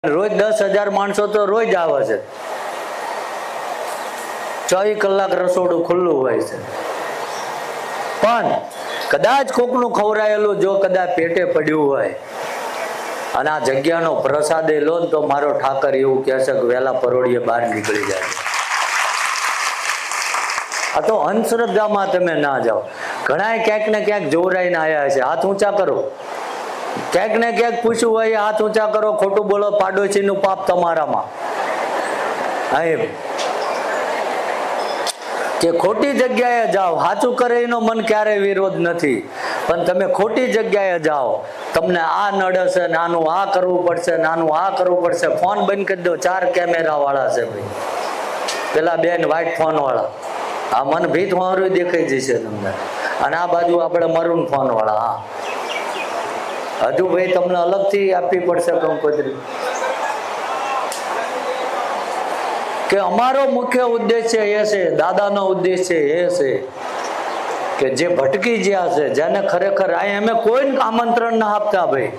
રોજ 10,000 માણસો તો રોજ આવે છે, 24 કલાક રસોડું ખુલ્લું હોય છે, પણ કદાચ કોકનું ખવરાયેલું જો કદાચ પેટે પડ્યું હોય અને આ જગ્યાનો પ્રસાદ લો ને તો મારો ઠાકર એવું કહે છે કે વહેલા પરોળીએ બહાર નીકળી જાય. આ તો અંધશ્રદ્ધામાં તમે ના જાઓ. ઘણા ક્યાંક ને ક્યાંક જોરાઈને આવ્યા છે, હાથ ઊંચા કરો. ક્યાંક ને ક્યાંક પૂછ્યું હોય હાથ ઊંચા કરો, ખોટું બોલો, પાડોશીનું પાપ તમારામાં. હા, એમ કે ખોટી જગ્યાએ જાઓ, સાચું કરે એનો મન ક્યારેય વિરોધ નથી, પણ તમે ખોટી જગ્યાએ જાઓ, તમને આ નડે છે, નાનું આ કરવું પડશે, નાનું આ કરવું પડશે. ફોન બંધ કરી દો, 4 કેમેરા વાળા છે ભાઈ, પેલા બેન વ્હાઈટ ફોન વાળા, આ મન ભીત વાળું દેખાઈ જશે તમને, અને આ બાજુ આપણે મરૂન ફોન વાળા. હા, હજુ ભાઈ તમને અલગથી આપવી પડશે કંકોત્રી. કે અમારો મુખ્ય ઉદ્દેશ્ય એ છે, દાદાનો ઉદ્દેશ્ય એ છે કે જે ભટકી ગયા છે, જેને ખરેખર અહીંયા અમે કોઈને આમંત્રણ ના આપતા ભાઈ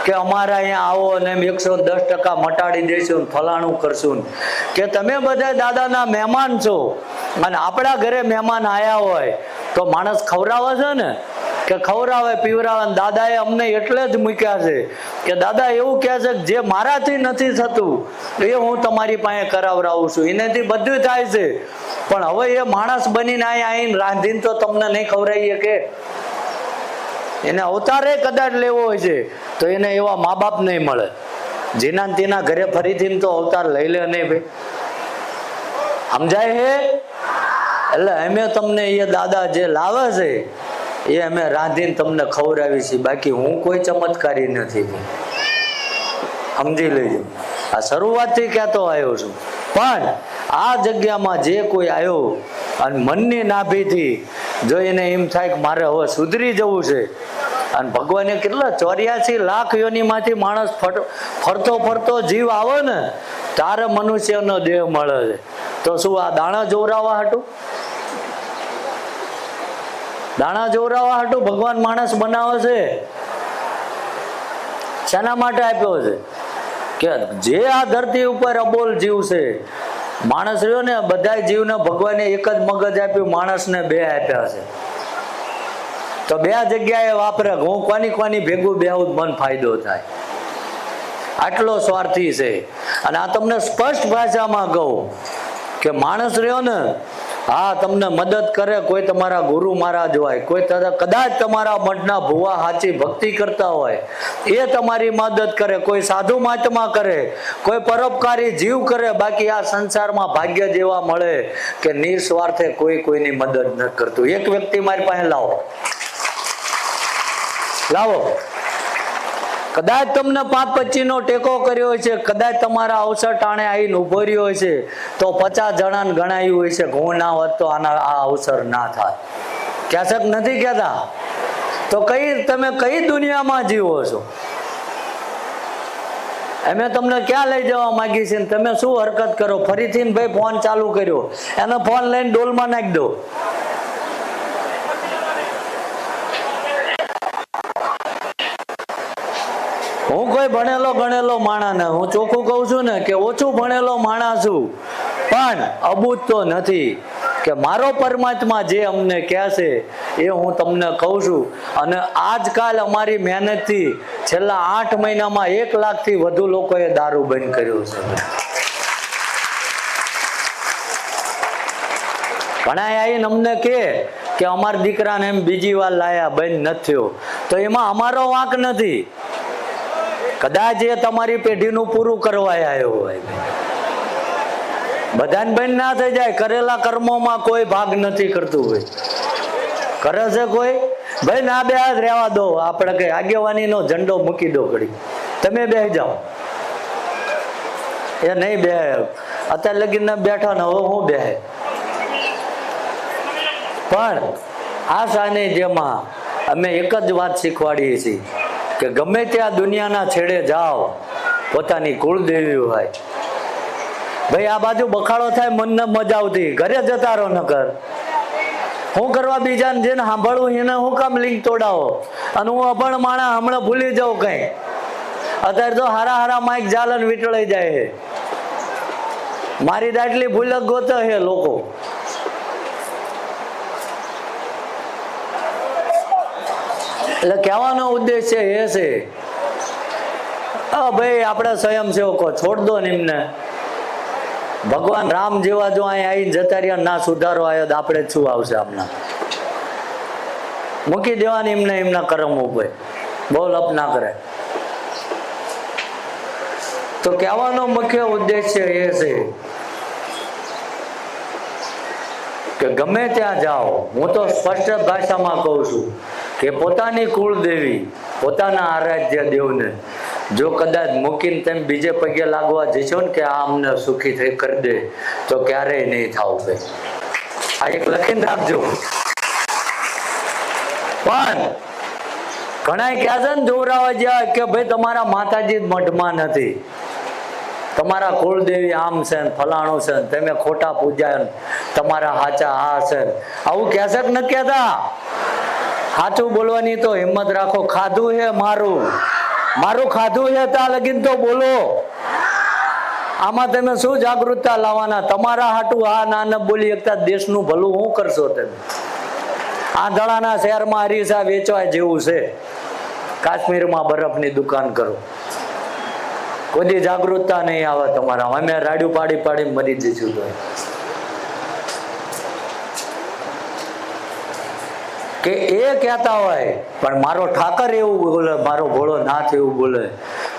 કે અમારા અહીંયા આવો અને એમ 110% મટાડી દઈશું, ફલાણું કરશું. કે તમે બધા દાદાના મહેમાન છો અને આપણા ઘરે મહેમાન આવ્યા હોય તો માણસ ખવડાવે છે ને, કે ખવડાવે પીવડાવે. દાદાએ અમને એટલે જ મૂક્યા છે કે દાદા એવું કહે છે કે જે મારાથી નથી થતું એ હું તમારી પાસે કરાવડાવું છું, એનાથી બધું થાય છે. પણ હવે એ માણસ બનીને આવીને રાંધીને તો તમને નહીં ખવડાવીએ કે એને અવતારે કદાચ લેવો હોય છે તો એને એવા મા બાપ નહીં મળે જેના તેના ઘરે ફરીથી તો અવતાર લઈ લે નહીં ભાઈ. સમજાય હે? એટલે અમે તમને એ દાદા જે લાવે છે એ અમે રાંધીને તમને ખવડાવી છે, બાકી હું કોઈ ચમત્કારી નથી. સમજી લેજો, આ શરૂઆતથી કહેતો આવ્યો છું. પણ આ જગ્યામાં જે કોઈ આવ્યો અને મનની નાભીથી જો એને એમ થાય કે મારે હવે સુધરી જવું છે, અને ભગવાને કેટલા 84 લાખ યોનીમાંથી માણસ ફરતો ફરતો જીવ આવે ને તારે મનુષ્યનો દેહ મળે છે, તો શું આ દાણા જોવરાવા હાટું? દાણા જોવરાવા હાટું ભગવાન માણસ બનાવે છે? શાના માટે આપ્યો છે? કે જે આ ધરતી ઉપર અબોલ જીવ છે, માણસ રહ્યો ને, બધા જીવને ભગવાને એક જ મગજ આપ્યું, માણસને 2 આપ્યા છે. તો 2 જગ્યાએ વાપરે, હું કોની ભેગું બેહું મન ફાયદો થાય, આટલો સ્વાર્થી છે. અને આ તમને સ્પષ્ટ ભાષામાં કહું કે માણસ રહ્યો ને, હા તમને મદદ કરે, કોઈ તમારા ગુરુ મહારાજ હોય, કોઈ કદાચ તમારા મઠના ભુવા સાચી ભક્તિ કરતા હોય એ તમારી મદદ કરે, કોઈ સાધુ મહાત્મા કરે, કોઈ પરોપકારી જીવ કરે. બાકી આ સંસારમાં ભાગ્ય જેવા મળે કે નિસ્વાર્થે કોઈ કોઈની મદદ ન કરતું. એક વ્યક્તિ મારી પાસે લાવો, કદાચ તમને 5-25 નો ટેકો કર્યો હોય છે, કદાચ તમારા અવસર ટાણે આવીને ઉભો રહ્યો હોય છે, તો 50 જણાને ગણાયું હોય છે કે હું ના હોત તો આ અવસર ના થાય. ક્યાં છે નથી કહેતા? તો તમે કઈ દુનિયામાં જીવો છો? અમે તમને ક્યાં લઈ જવા માંગી છે? તમે શું હરકત કરો? ફરીથી ભાઈ ફોન ચાલુ કર્યો, એનો ફોન લઈને ડોલમાં નાખી દો. હું કોઈ ભણેલો ગણેલો માણસ ને, હું ચોખ્ખું કઉ છું ને કે ઓછું ભણેલો માણસ છું, પણ અબૂત તો નથી. કે મારો પરમાત્મા જે અમને કહે છે એ હું તમને કહું છું. અને આજકાલ અમારી મહેનતથી છેલ્લા 8 મહિનામાં 1 લાખથી વધુ લોકોએ દારૂ બંધ કર્યો છે. ઘણા આવીને અમને કે અમારા દીકરાને એમ બીજી વાર લાયા, બંધ નથી થયો, તો એમાં અમારો વાંક નથી. કદાચ એ તમારી પેઢીનું પૂરું કરવા આવ્યો હોય. બધાને બંધ ના થઈ જાય, કરેલા કર્મોમાં કોઈ ભાગ નથી કરતું હોય. કરે છે કોઈ? ભાઈ ના બે હાથ રહેવા દો, આપણે કઈ આગેવાનીનો ઝંડો મૂકી દો, ઘડી તમે બેસી જાઓ. એ નહીં બે, અત્યારે લગીને બેઠા ને, હવે હું બેહે. પણ આ સાનિધ્યમાં અમે એક જ વાત શીખવાડીએ છીએ કે ગમે ત્યાં દુનિયાના છેડે જાઓ, પોતાની કુળદેવી હોય, ભાઈ આ બાજુ બખાડો થાય, મનને મજા આવતી, ઘરે જતા રહો. ન કર હું કરવા બીજાને જેને સાંભળવું એને હું કામ લિંક તોડાવો? અને હું અભણ માણા હમણાં ભૂલી જાઉં કઈ? અત્યારે તો હારા હારા માઇક જાલન વીટળાઈ જાય છે. મારી દાટલી ભૂલક ગોતે છે લોકો. એટલે કહેવાનો ઉદ્દેશ છે એ છે ભાઈ આપણે સ્વયંસેવકો છોડ દો ને એમને. ભગવાન રામ જેવા જો અહીં આવીને જતા રહ્યા ના સુધારો આવ્યો તો આપણે શું આવશે? આપણા મૂકી દેવાની એમને એમના કર્મ ઉપર. બહુ લપ ના કરે. તો કહેવાનો મુખ્ય ઉદ્દેશ્ય એ છે કે ગમે ત્યાં જાઓ, હું તો સ્પષ્ટ ભાષામાં કહું છું કે પોતાની કુળદેવી, પોતાના આરાધ્ય દેવને જો કદાચ મૂકીને તેમ બીજે પગે લાગવા જશો ને કે આ અમને સુખી થઈ કરી દે, તો ક્યારેય નહીં થાવ. ભાઈ આ એક લખીને રાખજો. પણ ઘણા કહે છે ને જોરાવા જ્યાં કે ભાઈ તમારા માતાજી જ મઠમાં નથી, તમારા કુળદેવી આમ છે ને ફલાણું છે ને, તમે ખોટા પૂજા ને તમારા હાચા આ છે. આવું કહેશે કે નથી કહેતા? સાચું બોલવાની તો હિંમત રાખો. ખાધું છે મારું ખાધું છે ત્યાં લગીને તો બોલો. આમાં તમે શું જાગૃતતા લાવવાના? તમારા હાટું આ ના બોલી એકતા દેશનું ભલું શું કરશો તમે? આંધળાના શહેરમાં અરીસા વેચવા જેવું છે. કાશ્મીરમાં બરફની દુકાન કરો, કોઈ જાગૃતતા નહીં આવે તમારા. અમે રાડ્યું પાડી પાડી મરી જઈશું. તો કે એ કહેતા હોય પણ મારો ઠાકર એવું બોલે, મારો ભોળો નાથ એવું બોલે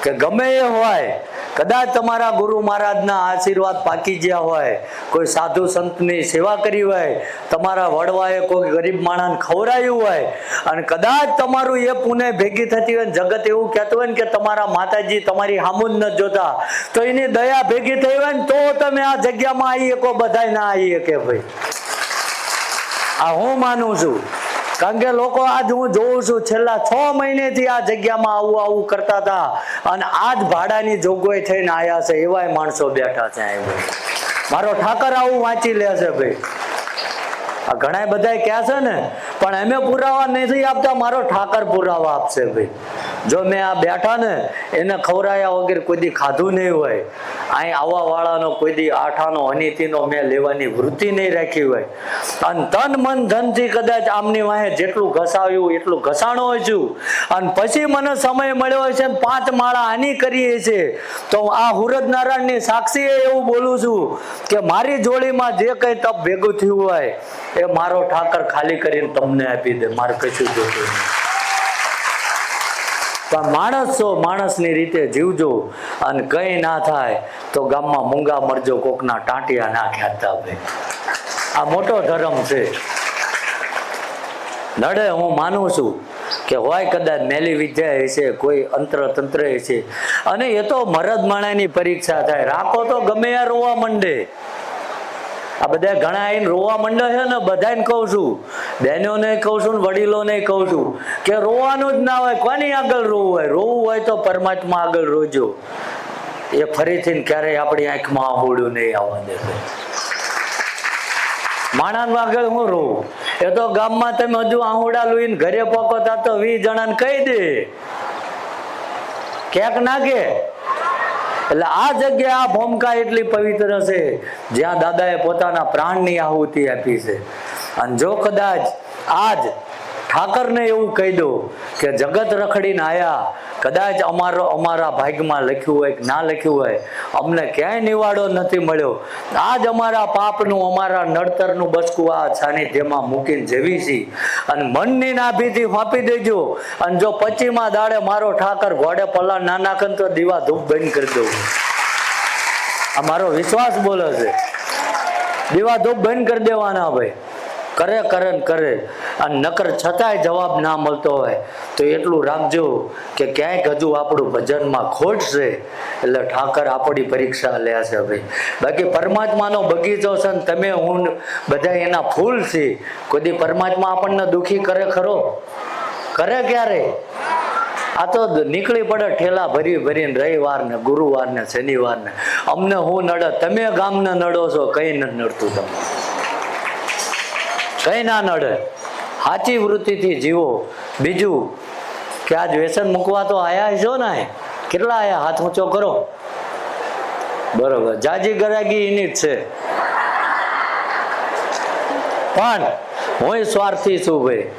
કે ગમે એ હોય, કદાચ તમારા ગુરુ મહારાજના આશીર્વાદ પાકી ગયા હોય, કોઈ સાધુ સંતની સેવા કરી હોય, તમારા વડવાએ કોઈ ગરીબ માણસને ખવડાવ્યું હોય, અને કદાચ તમારું એ પુણ્ય ભેગી થતી હોય, જગત એવું કહેતું હોય ને કે તમારા માતાજી તમારી હામું જ નથી જોતા, તો એની દયા ભેગી થઈ હોય ને તો તમે આ જગ્યામાં આવી શકો. બધાય ના આવી શકે. ભાઈ આ હું માનું છું. કારણ કે લોકો આજ હું જોઉં છું છેલ્લા 6 મહિનેથી આ જગ્યામાં આવું કરતા હતા, અને આજ ભાડાની જોગવાઈ થઈને આયા છે એવાય માણસો બેઠા છે. મારો ઠાકર આવું વાંચી લે છે. ભાઈ આ ઘણા બધા કહે છે ને, પણ અમે પુરાવા નથી આપતા, મારો ઠાકર પુરાવા આપશે. ભાઈ જો મેં આ બેઠા ને એને ખવડાયા વગર કોઈ દી ખાધું નહીં હોય, અહીં આવવા વાળાનો કોઈ દી આઠાનો અનિતિનો મેં લેવાની વૃત્તિ નહીં રાખી હોય, અને તન મન ધનથી કદાચ આમની વાહે જેટલું ઘસાવ્યું એટલું ઘસાણો છું, અને પછી મને સમય મળ્યો હોય છે 5 માળા આની કરીએ છે, તો આ હુરદ નારાયણની સાક્ષીએ એવું બોલું છું કે મારી જોડીમાં જે કઈ તપ ભેગું થયું હોય એ મારો ઠાકર ખાલી કરીને તમને આપી દે. મારે કશું જોતું નહીં. પણ માણસ છો, માણસની રીતે જીવજો, અને કઈ ના થાય તો ગામમાં મૂંગા મરજો, કોકના ટાંટિયા ના ખ્યાતા. ભાઈ આ મોટો ધર્મ છે. નડે હું માનું છું કે હોય કદાચ મેલી વિદ્યા હશે, કોઈ અંતર તંત્ર હશે, અને એ તો મરદ માણાની પરીક્ષા થાય. રાખો તો ગમે યાર રોવા મંડે. આ બધા ઘણા આવીને રોવા મંડે છે ને, બધાને કહું છું, બહેનોને કહું છું, વડીલોને કહું છું કે રોવાનું જ ના હોય. કોની આગળ રોવું હોય? રોવું હોય તો પરમાત્મા આગળ રોજો. એ ફરીથી ક્યારેય આપણી આંખમાં આહુડું નહીં આવવા દે. માણસ આગળ હું રોવું? એ તો ગામમાં તમે હજુ આહુડા લોહીને ઘરે પહોંચતા તો 20 જણાને કહી દે ક્યાંક નાખે. એટલે આ જગ્યા, આ ભૂમિકા એટલી પવિત્ર છે જ્યાં દાદાએ પોતાના પ્રાણની આહુતિ આપી છે. અને જો કદાચ આજ ઠાકરને એવું કહી દો કે જગત રખડીને આયા, કદાચ અમારા ભાગ્યમાં લખ્યું હોય કે ના લખ્યું હોય, અમને ક્યાંય નિવાડો નથી મળ્યો, આજ અમારા પાપનું, અમારા નડતરનું બચકું આ સાનિધ્યમાં મૂકીને જેવી છે, અને મનની નાભીથી ફાંપી દેજો. અને જો 25મા દાડે મારો ઠાકર ઘોડે પલ્લા ના નાખે તો દીવા ધૂપ બંધ કરી દઉં. આ મારો વિશ્વાસ બોલે છે. દીવા ધૂપ બંધ કરી દેવાના. ભાઈ કરે કરે, અને નકર છતાંય જવાબ ના મળતો હોય તો એટલું રાખજો કે ક્યાંક હજુ આપણું ભજનમાં ખોટ છે, એટલે ઠાકર આપણી પરીક્ષા લે છે. ભાઈ બાકી પરમાત્માનો બગીચો છે ને તમે હું બધા એના ફૂલ છે. કોઈ પરમાત્મા આપણને દુખી કરે ખરો? કરે ક્યારે? આ તો નીકળી પડે ઠેલા ભરીને રવિવાર ને ગુરુવાર ને શનિવાર ને. અમને હું નડે? તમે ગામને નડો છો, કઈ નથી નડતું. તમને કઈ ના નડે. સાચી વૃત્તિથી જીવો. બીજું કે આજ વ્યસન મૂકવા તો આયા છો ને, કેટલા આયા હાથ ઊંચો કરો. બરોબર, જાજી ગરાગી એની જ છે. પણ હું સ્વાર્થી છું ભાઈ.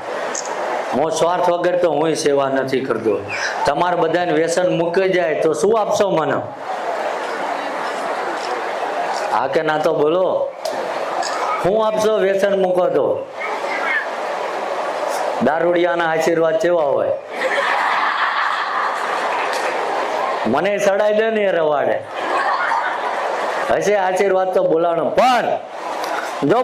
હું સ્વાર્થ વગર તો હું સેવા નથી કરતો. તમારે બધાને વ્યસન મૂકી જાય તો શું આપશો મને? હા કે ના તો બોલો. હું આપશો વ્યસન મૂકો તો? દારૂડિયાના આશીર્વાદ કેવા હોય? મને ચડાઈ દે ને એ રવાડે હશે આશીર્વાદ તો બોલાવાનો. પણ જો